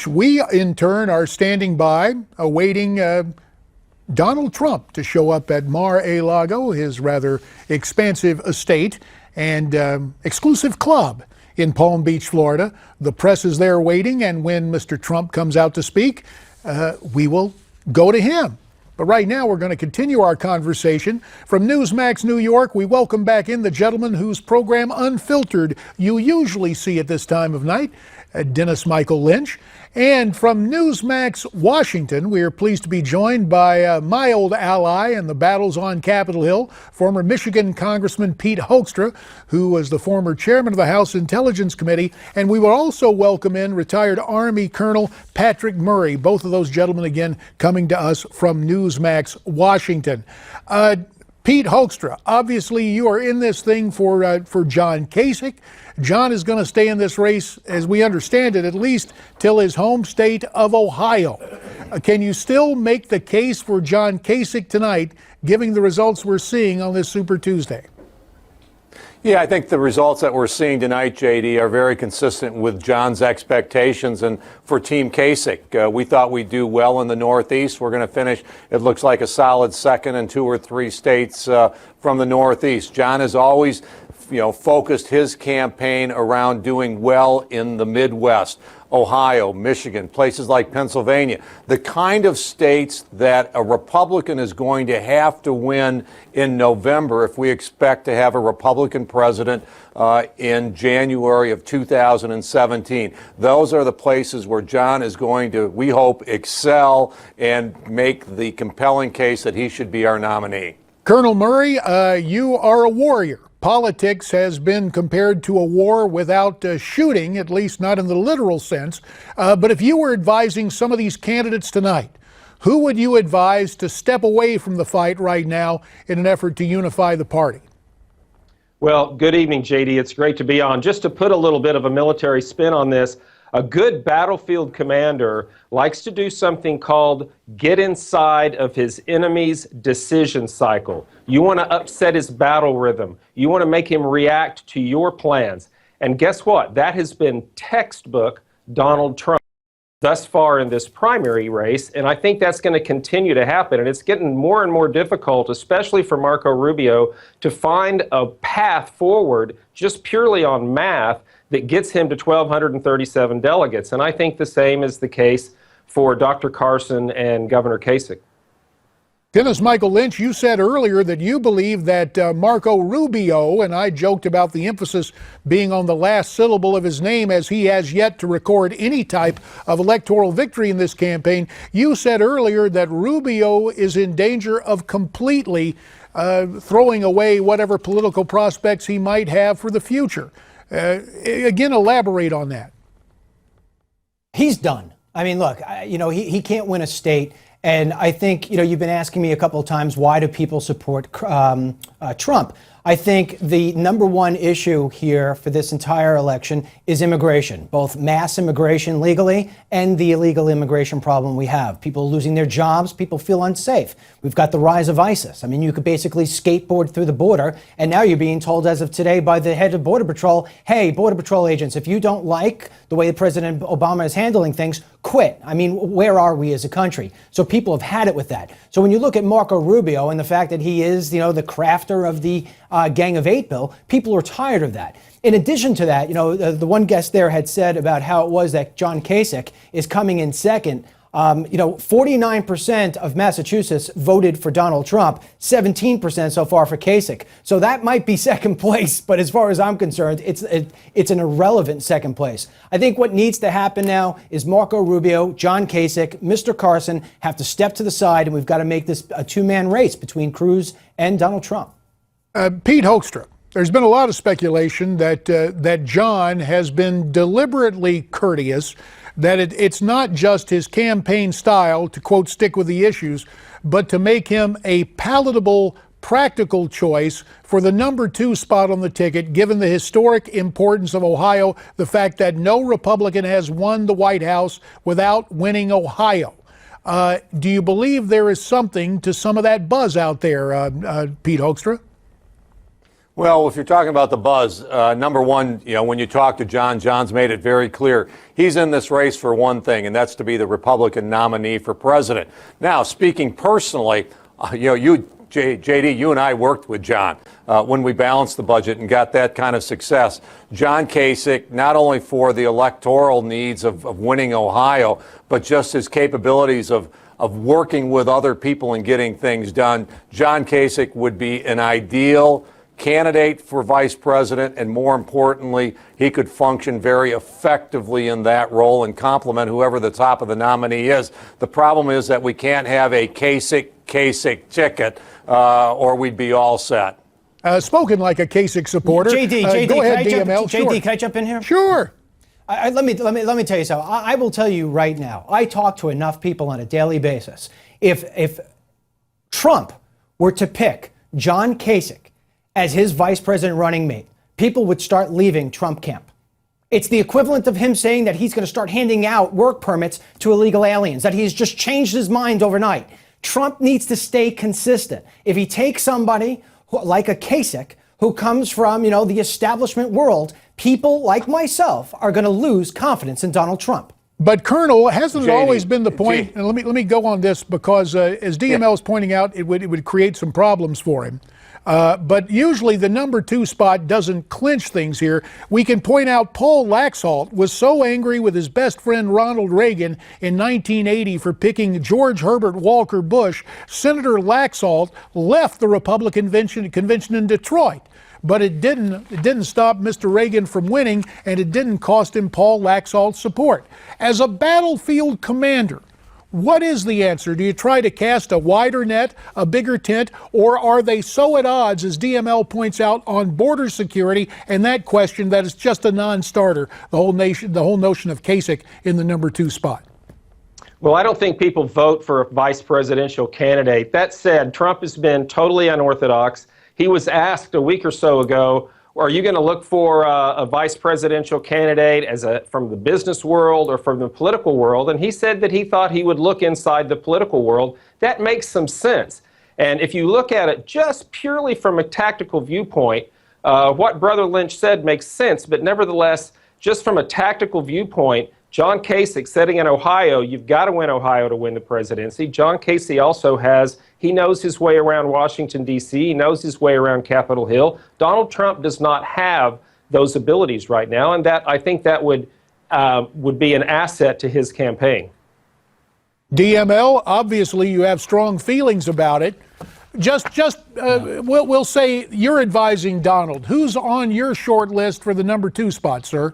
We, in turn, are standing by, awaiting Donald Trump to show up at Mar-a-Lago, his rather expansive estate and exclusive club in Palm Beach, Florida. The press is there waiting, and when Mr. Trump comes out to speak, we will go to him. But right now, we're going to continue our conversation. From Newsmax, New York, we welcome back in the gentleman whose program Unfiltered you usually see at this time of night, Dennis Michael Lynch. And from Newsmax, Washington, we are pleased to be joined by my old ally in the battles on Capitol Hill, former Michigan Congressman Pete Hoekstra, who was the former chairman of the House Intelligence Committee. And we will also welcome in retired Army Colonel Patrick Murray, both of those gentlemen, again, coming to us from Newsmax, Washington. Pete Hoekstra, obviously you are in this thing for John Kasich. John is going to stay in this race, as we understand it, at least till his home state of Ohio. Can you still make the case for John Kasich tonight, given the results we're seeing on this Super Tuesday? Yeah, I think the results that we're seeing tonight, JD, are very consistent with John's expectations. And for Team Kasich, we thought we'd do well in the Northeast. We're going to finish, it looks like, a solid second in 2 or 3 states from the Northeast. John has always focused his campaign around doing well in the Midwest, Ohio, Michigan, places like Pennsylvania, the kind of states that a Republican is going to have to win in November if we expect to have a Republican president in January of 2017. Those are the places where John is going to, we hope, excel and make the compelling case that he should be our nominee. Colonel Murray, you are a warrior. Politics has been compared to a war without shooting, at least not in the literal sense. But if you were advising some of these candidates tonight, who would you advise to step away from the fight right now in an effort to unify the party? Well, good evening, JD. It's great to be on. Just to put a little bit of a military spin on this, a good battlefield commander likes to do something called get inside of his enemy's decision cycle. You want to upset his battle rhythm. You want to make him react to your plans. And guess what? That has been textbook Donald Trump thus far in this primary race, and I think that's going to continue to happen. And it's getting more and more difficult, especially for Marco Rubio, to find a path forward just purely on math that gets him to 1,237 delegates. And I think the same is the case for Dr. Carson and Governor Kasich. Dennis Michael Lynch, you said earlier that you believe that Marco Rubio, and I joked about the emphasis being on the last syllable of his name as he has yet to record any type of electoral victory in this campaign. You said earlier that Rubio is in danger of completely throwing away whatever political prospects he might have for the future. Again, elaborate on that. He's done. I mean, look, he can't win a state. And I think, you've been asking me a couple of times, why do people support Trump? I think the number one issue here for this entire election is immigration, both mass immigration legally and the illegal immigration problem we have. People losing their jobs, people feel unsafe. We've got the rise of ISIS. I mean, you could basically skateboard through the border, and now you're being told as of today by the head of Border Patrol, hey, Border Patrol agents, if you don't like the way President Obama is handling things, quit. I mean, where are we as a country? So people have had it with that. So when you look at Marco Rubio and the fact that he is, the crafter of the Gang of 8 bill, people are tired of that. In addition to that, the one guest there had said about how it was that John Kasich is coming in second. 49% of Massachusetts voted for Donald Trump, 17% so far for Kasich. So that might be second place, but as far as I'm concerned, it's an irrelevant second place. I think what needs to happen now is Marco Rubio, John Kasich, Mr. Carson have to step to the side, and we've got to make this a two-man race between Cruz and Donald Trump. Pete Hoekstra, there's been a lot of speculation that John has been deliberately courteous, that it's not just his campaign style to, quote, stick with the issues, but to make him a palatable, practical choice for the number 2 spot on the ticket, given the historic importance of Ohio, the fact that no Republican has won the White House without winning Ohio. Do you believe there is something to some of that buzz out there, Pete Hoekstra? Well, if you're talking about the buzz, number one, when you talk to John, John's made it very clear. He's in this race for one thing, and that's to be the Republican nominee for president. Now, speaking personally, JD, you and I worked with John when we balanced the budget and got that kind of success. John Kasich, not only for the electoral needs of winning Ohio, but just his capabilities of working with other people and getting things done. John Kasich would be an ideal candidate for vice president, and more importantly, he could function very effectively in that role and complement whoever the top of the nominee is. The problem is that we can't have a Kasich ticket, or we'd be all set. Spoken like a Kasich supporter. JD, go ahead, DML. JD, can I jump in here? Sure. Let me tell you something. I will tell you right now. I talk to enough people on a daily basis. If Trump were to pick John Kasich as his vice president running mate, people would start leaving Trump camp. It's the equivalent of him saying that he's going to start handing out work permits to illegal aliens, that he's just changed his mind overnight. Trump needs to stay consistent. If he takes somebody like a Kasich who comes from, the establishment world, people like myself are going to lose confidence in Donald Trump. But Colonel, hasn't it JD, always been the point? And let me go on this because, as DML is pointing out, it would create some problems for him. But usually the number 2 spot doesn't clinch things here. We can point out Paul Laxalt was so angry with his best friend Ronald Reagan in 1980 for picking George Herbert Walker Bush. Senator Laxalt left the Republican convention in Detroit. But it didn't stop Mr. Reagan from winning, and it didn't cost him Paul Laxalt's support. As a battlefield commander, what is the answer? Do you try to cast a wider net, a bigger tent, or are they so at odds, as DML points out, on border security and that question that it's just a non-starter, the whole notion of Kasich in the number 2 spot? Well, I don't think people vote for a vice presidential candidate. That said, Trump has been totally unorthodox. He was asked a week or so ago, are you going to look for a vice presidential candidate from the business world or from the political world? And he said that he thought he would look inside the political world. That makes some sense. And if you look at it just purely from a tactical viewpoint, what Brother Lynch said makes sense. But nevertheless, just from a tactical viewpoint, John Kasich, sitting in Ohio, you've got to win Ohio to win the presidency. John Kasich also he knows his way around Washington, D.C. He knows his way around Capitol Hill. Donald Trump does not have those abilities right now, and I think that would be an asset to his campaign. DML, obviously you have strong feelings about it. We'll say you're advising Donald. Who's on your short list for the number 2 spot, sir?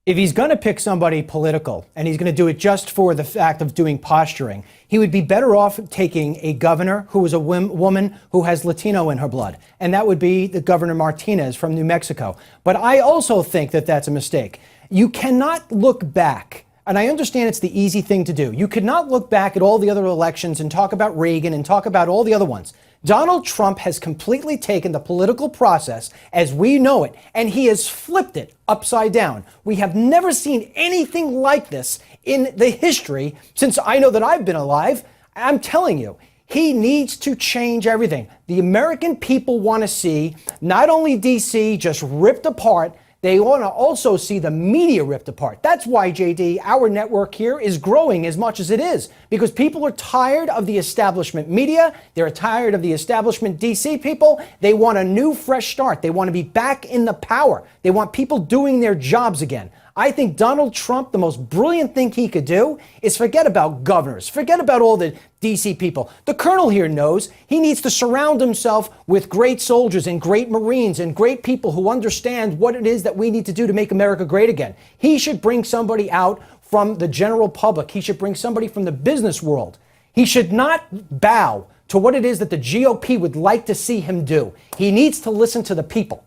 If he's going to pick somebody political, and he's going to do it just for the fact of doing posturing, he would be better off taking a governor who is a woman who has Latino in her blood, and that would be the Governor Martinez from New Mexico. But I also think that that's a mistake. You cannot look back, and I understand it's the easy thing to do. You could not look back at all the other elections and talk about Reagan and talk about all the other ones. Donald Trump has completely taken the political process as we know it, and he has flipped it upside down. We have never seen anything like this in the history since I know that I've been alive. I'm telling you, he needs to change everything. The American people want to see not only D.C. just ripped apart, they want to also see the media ripped apart. That's why, JD, our network here is growing as much as it is, because people are tired of the establishment media. They're tired of the establishment DC people. They want a new, fresh start. They want to be back in the power. They want people doing their jobs again. I think Donald Trump, the most brilliant thing he could do is forget about governors, forget about all the DC people. The colonel here knows he needs to surround himself with great soldiers and great Marines and great people who understand what it is that we need to do to make America great again. He should bring somebody out from the general public. He should bring somebody from the business world. He should not bow to what it is that the GOP would like to see him do. He needs to listen to the people.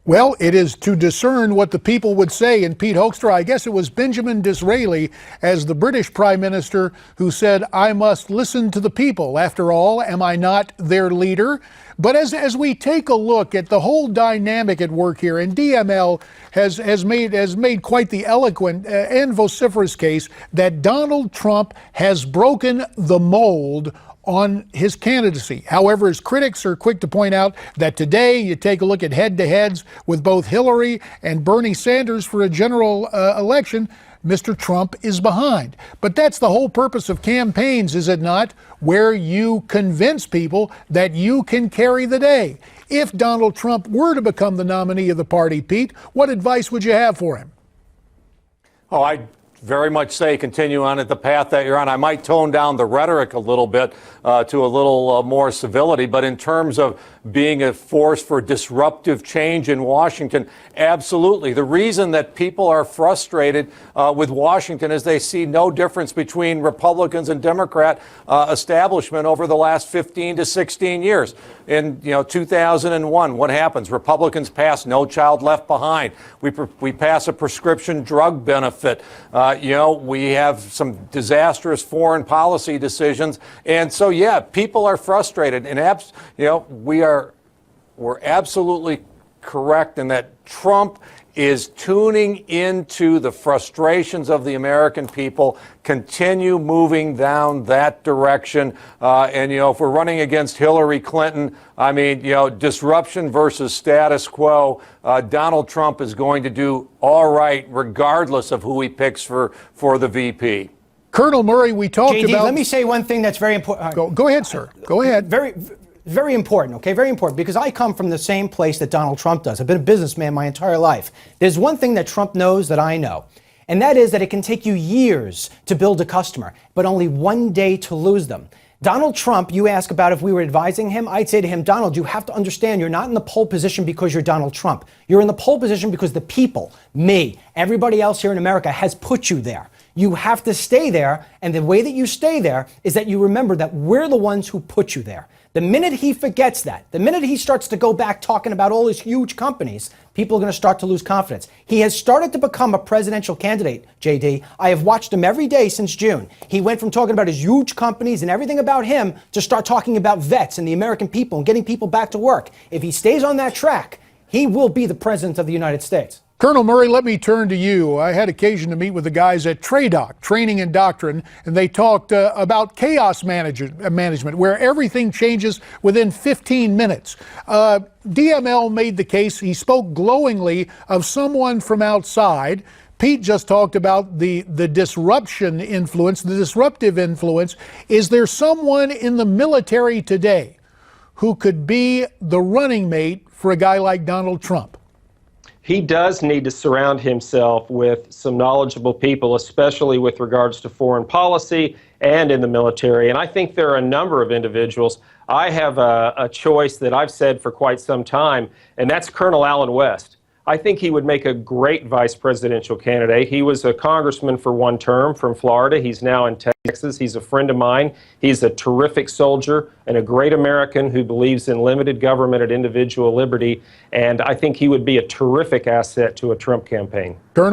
Well, it is to discern what the people would say. And Pete Hoekstra, I guess it was Benjamin Disraeli as the British Prime Minister who said, I must listen to the people. After all, am I not their leader? But as we take a look at the whole dynamic at work here, and DML has made quite the eloquent and vociferous case that Donald Trump has broken the mold on his candidacy. However, his critics are quick to point out that today you take a look at head-to-heads with both Hillary and Bernie Sanders for a general election, Mr. Trump is behind. But that's the whole purpose of campaigns, is it not? Where you convince people that you can carry the day. If Donald Trump were to become the nominee of the party, Pete, what advice would you have for him? Oh, I'd very much say continue on at the path that you're on. I might tone down the rhetoric a little bit to a little more civility, but in terms of being a force for disruptive change in Washington, absolutely. The reason that people are frustrated with Washington is they see no difference between Republicans and Democrat establishment over the last 15 to 16 years. In 2001, what happens? Republicans pass No Child Left Behind. We pass a prescription drug benefit. We have some disastrous foreign policy decisions, and so yeah, people are frustrated, and we're absolutely correct in that Trump is tuning into the frustrations of the American people, continue moving down that direction. If we're running against Hillary Clinton, disruption versus status quo, Donald Trump is going to do all right regardless of who he picks for the VP. Colonel Murray, we talked JD, about... let me say one thing that's very important. Go ahead, sir. Go ahead. Very important, okay? Very important, because I come from the same place that Donald Trump does. I've been a businessman my entire life. There's one thing that Trump knows that I know, and that is that it can take you years to build a customer, but only one day to lose them. Donald Trump, you ask about if we were advising him, I'd say to him, Donald, you have to understand you're not in the pole position because you're Donald Trump. You're in the pole position because the people, me, everybody else here in America has put you there. You have to stay there, and the way that you stay there is that you remember that we're the ones who put you there. The minute he forgets that, the minute he starts to go back talking about all his huge companies, people are going to start to lose confidence. He has started to become a presidential candidate, JD. I have watched him every day since June. He went from talking about his huge companies and everything about him to start talking about vets and the American people and getting people back to work. If he stays on that track, he will be the president of the United States. Colonel Murray, let me turn to you. I had occasion to meet with the guys at TRADOC, Training and Doctrine, and they talked about chaos management, where everything changes within 15 minutes. DML made the case, he spoke glowingly of someone from outside. Pete just talked about the disruption influence, the disruptive influence. Is there someone in the military today who could be the running mate for a guy like Donald Trump? He does need to surround himself with some knowledgeable people, especially with regards to foreign policy and in the military. And I think there are a number of individuals. I have a choice that I've said for quite some time, and that's Colonel Allen West. I think he would make a great vice presidential candidate. He was a congressman for one term from Florida. He's now in Texas. He's a friend of mine. He's a terrific soldier and a great American who believes in limited government and individual liberty. And I think he would be a terrific asset to a Trump campaign. Colonel